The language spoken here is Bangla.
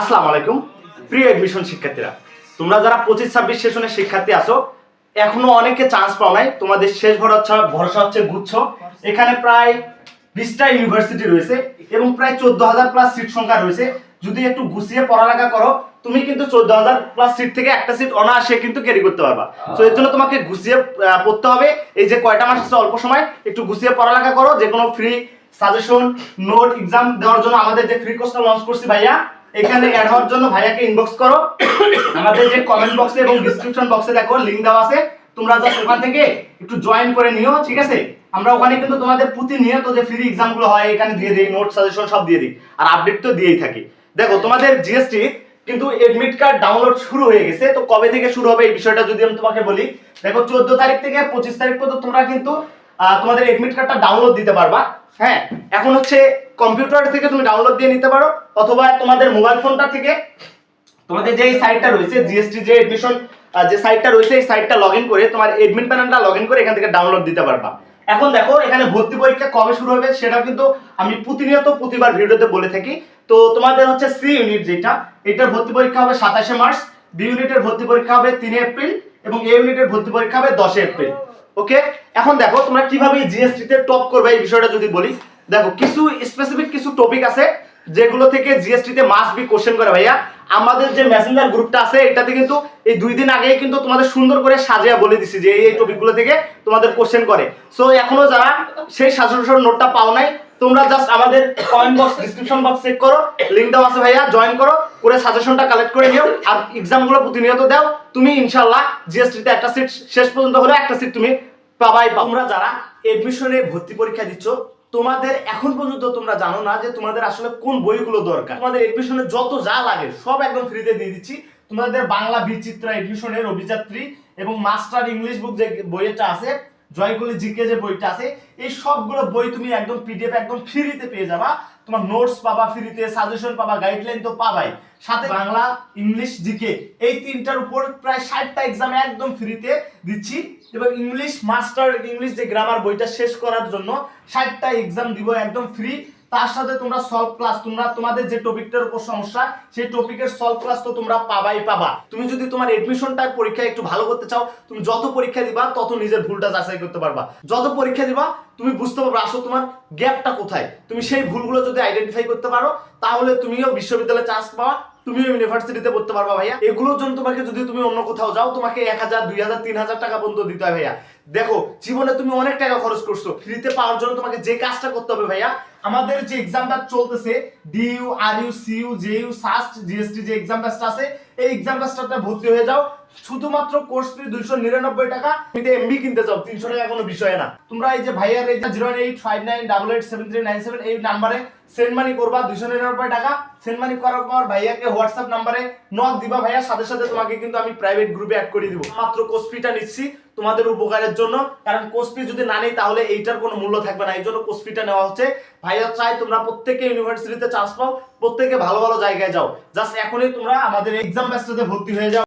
আসসালামু আলাইকুম প্রিয় এডমিশন শিক্ষার্থীরা, তোমরা যারা 25-26 সেশনের শিক্ষার্থী আছো, এখনো অনেকে চান্স পাও নাই। তোমাদের শেষ ভরসা হচ্ছে গুচ্ছ। এখানে প্রায় 20টা ইউনিভার্সিটি রয়েছে এবং প্রায় 14,000 প্লাস সিট সংখ্যা রয়েছে। যদি একটু গুছিয়ে পড়ালেখা করো, তুমি কিন্তু 14,000 প্লাস সিট থেকে একটা সিট অনায়াসে কিন্তু ক্যারি করতে পারবা। তো এর জন্য তোমাকে গুছিয়ে পড়তে হবে। এই যে কয়টা মাস আছে, অল্প সময় একটু গুছিয়ে পড়ালেখা করো। যে কোনো ফ্রি সাজেশন, নোট, এক্সাম দেওয়ার জন্য আমাদের যে ফ্রি কোর্সটা লঞ্চ করছি ভাইয়া, এখানে অ্যাড হওয়ার জন্য ভাইয়াকে ইনবক্স করো। আমাদের যে কমেন্ট বক্সে এবং ডিসক্রিপশন বক্সে দেখো লিংক দেওয়া আছে, তোমরা জাস্ট ওখান থেকে একটু জয়েন করে নিও, ঠিক আছে? আমরা ওখানে কিন্তু তোমাদের প্রতিনিয়ত যে ফ্রি এক্সাম গুলো হয় এখানে দিয়ে দিই, নোট সাজেশন সব দিয়ে দিই, আর আপডেট তো দিয়েই থাকি। দেখো তোমাদের জিএসটি কিন্তু এডমিট কার্ড ডাউনলোড শুরু হয়ে গেছে। তো কবে থেকে শুরু হবে এই বিষয়টা যদি আমি তোমাকে বলি, দেখো 14 তারিখ থেকে 25 তারিখ পর্যন্ত তোমরা কিন্তু তোমাদের এডমিট কার্ডটা ডাউনলোড দিতে পারবা। হ্যাঁ, এখন হচ্ছে কম্পিউটার থেকে তুমি ডাউনলোড দিয়ে নিতে পারো, অথবা তোমাদের মোবাইল ফোনটা থেকে তোমাদের যে সাইটটা রয়েছে জিএসটি যে এডমিশন যে সাইটটা রয়েছে, এই সাইটটা লগইন করে তোমার এডমিট প্যানেলটা লগইন করে এখান থেকে ডাউনলোড দিতে পারবা। এখন দেখো এখানে ভর্তি পরীক্ষা কবে শুরু হবে সেটাও কিন্তু আমি প্রতিবার ভিডিওতে বলে থাকি। তো তোমাদের হচ্ছে সি ইউনিট যেটা, এটার ভর্তি পরীক্ষা হবে 27শে মার্চ, বি ইউনিটের ভর্তি পরীক্ষা হবে 3 এপ্রিল এবং এ ইউনিটের ভর্তি পরীক্ষা হবে 10 এপ্রিল। ওকে, এখন দেখো তোমরা কিভাবে জিএসটি তে টপ করবে এই বিষয়টা যদি বলি, দেখো কিছু স্পেসিফিক কিছু টপিক আছে যেগুলো থেকে জিএসটি তে মাস্ট বি কোশ্চেন করে ভাইয়া। আমাদের যে মেসেঞ্জার গ্রুপটা আছে এটাতে কিন্তু এই 2 দিন আগেই কিন্তু তোমাদের সুন্দর করে সাজিয়ে বলে দিছি যে এই টপিকগুলো থেকে তোমাদের কোশ্চেন করে। সো এখনো যারা সেই সাজেশন নোটটা পাও নাই, তোমরা জাস্ট আমাদের comment box description box check করো, লিংক দেওয়া আছে ভাইয়া, জয়েন করো, করে সাজেশনটা কালেক্ট করে নিও, আর এক্সামগুলো প্রতিনিয়ত দাও। তুমি ইনশাআল্লাহ জিএসটি তে একটা সিট শেষ পর্যন্ত হলে একটা সিট তুমি পাবাই। তোমরা যারা এডমিশনে ভর্তি পরীক্ষা দিচ্ছ, তোমাদের এখন পর্যন্ত তোমরা জানো না যে তোমাদের আসলে কোন বইগুলো দরকার। তোমাদের এডমিশনে যত যা লাগে সব একদম ফ্রিতে দিয়ে দিচ্ছি। তোমাদের বাংলা বিচিত্রা এডমিশনের অভিযাত্রী এবং মাস্টার ইংলিশ বুক যে বইটা আছে, জয়গুলি জিকে যে বইটা আছে, এই সবগুলো বই তুমি একদম পিডিএফ একদম ফ্রিতে পেয়ে যাবা। তোমার নোটস পাবা ফ্রিতে, সাজেশন পাবা, গাইডলাইন তো পাবাই, সাথে বাংলা, ইংলিশ, জিকে এই তিনটার উপর প্রায় 60টা এক্সাম একদম ফ্রিতে দিচ্ছি। এবং ইংলিশ মাস্টার ইংলিশ যে গ্রামার বইটা শেষ করার জন্য 60টা এক্সাম দিব একদম ফ্রি। তার সাথে তোমরা সলভ ক্লাস, তোমরা তোমাদের যে টপিকটার উপর সমস্যা সেই টপিকের সলভ ক্লাস তো তোমরা পাবা। তুমি যদি তোমার এডমিশনটা পরীক্ষা একটু ভালো করতে চাও, তুমি যত পরীক্ষা দিবা তত নিজের ভুলটা যাচাই করতে পারবা। যত পরীক্ষা দিবা তুমি বুঝতে পারবে আসলে তোমার গ্যাপটা কোথায়। তুমি সেই ভুলগুলো যদি আইডেন্টিফাই করতে পারো, তাহলে তুমিও বিশ্ববিদ্যালয়ে চান্স পাওয়া, তুমিও ইউনিভার্সিটিতে পড়তে পারবা ভাইয়া। এগুলোর জন্য তোমাকে যদি তুমি অন্য কোথাও যাও, তোমাকে 1,000, 2,000, 3,000 টাকা পর্যন্ত দিতে হয় ভাইয়া। দেখো জীবনে তুমি অনেক টাকা খরচ করছো, ফ্রিতে পাওয়ার জন্য তোমাকে যে কাজটা করতে হবে ভাইয়া, আমাদের যে এক্সামটা চলতেছে DU, RU, CU, JU, SUST, GST যে এক্সাম ব্যাচটা আছে, এই এক্সাম ব্যাচটাতে ভর্তি হয়ে যাও। শুধুমাত্র কোর্স ফি 299 টাকা। তুমি এমবি কিনতে চাও 300 টাকা কোনো বিষয় না। তোমরা এই যে ভাইয়ার এই যে 08598887397 এই নাম্বারে সেন্ড মানি করবা 299 টাকা। সেন্ড মানি করার পর ভাইয়াকে হোয়াটসঅ্যাপ নাম্বারে নক দিবা ভাইয়া, সাথে সাথে তোমাকে কিন্তু আমি প্রাইভেট গ্রুপে অ্যাড করে দিব। মাত্র কোর্স ফিটা নিচ্ছি তোমাদের উপকারের জন্য, কারণ কোর্স ফি যদি না নেই তাহলে এইটার কোনো মূল্য থাকবে না। এই জন্য কোর্স ফিটা নেওয়া হচ্ছে। ভাইয়া চাই তোমরা প্রত্যেককে ইউনিভার্সিটিতে চান্স পাও, প্রত্যেকে ভালো ভালো জায়গায় যাও। জাস্ট এখনই তোমরা আমাদের এক্সাম ব্যাচটাতে ভর্তি হয়ে যাও।